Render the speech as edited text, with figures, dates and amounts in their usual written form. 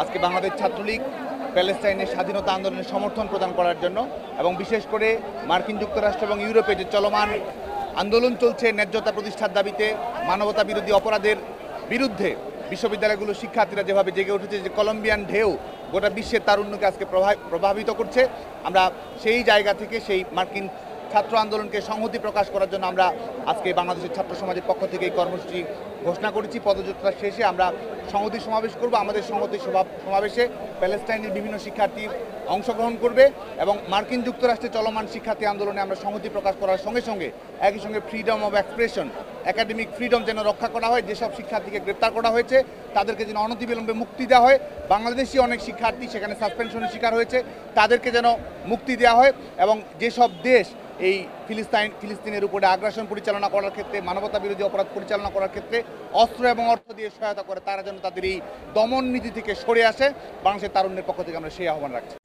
আজকে বাংলাদেশ ছাত্রলীগ প্যালেস্টাইনের স্বাধীনতা আন্দোলনের সমর্থন প্রদান করার জন্য এবং বিশেষ করে মার্কিন যুক্তরাষ্ট্র এবং ইউরোপে যে চলমান আন্দোলন চলছে ন্যায্যতা প্রতিষ্ঠার দাবিতে মানবতা বিরোধী অপরাধের বিরুদ্ধে বিশ্ববিদ্যালয়গুলোর শিক্ষার্থীরা যেভাবে জেগে উঠেছে, যে কলম্বিয়ান ঢেউ গোটা বিশ্বের তারুণ্যকে আজকে প্রভাবিত করছে, আমরা সেই জায়গা থেকে সেই মার্কিন ছাত্র আন্দোলনকে সংহতি প্রকাশ করার জন্য আমরা আজকে বাংলাদেশের ছাত্র সমাজের পক্ষ থেকে এই কর্মসূচি ঘোষণা করেছি। পদযাত্রা শেষে আমরা সংহতি সমাবেশ করব। আমাদের সংহতি সমাবেশে প্যালেস্টাইনের বিভিন্ন শিক্ষার্থী অংশগ্রহণ করবে এবং মার্কিন যুক্তরাষ্ট্রে চলমান শিক্ষার্থী আন্দোলনে আমরা সংহতি প্রকাশ করার সঙ্গে সঙ্গে একই সঙ্গে freedom of expression, academic freedom যেন রক্ষা করা হয়, যেসব শিক্ষার্থীকে গ্রেপ্তার করা হয়েছে তাদেরকে যেন অনতিবিলম্বে মুক্তি দেওয়া হয়, বাংলাদেশি অনেক শিক্ষার্থী সেখানে সাসপেনশনের শিকার হয়েছে তাদেরকে যেন মুক্তি দেওয়া হয় এবং যেসব দেশ এই ফিলিস্তিনের উপরে আগ্রাসন পরিচালনা করার ক্ষেত্রে, মানবতা বিরোধী অপরাধ পরিচালনা করার ক্ষেত্রে অস্ত্র এবং অর্থ দিয়ে সহায়তা করে, তারা যেন তাদের এই দমন নীতি থেকে সরে আসে, বাংলাদেশের তারুণ্যের পক্ষ থেকে আমরা সেই আহ্বান রাখছি।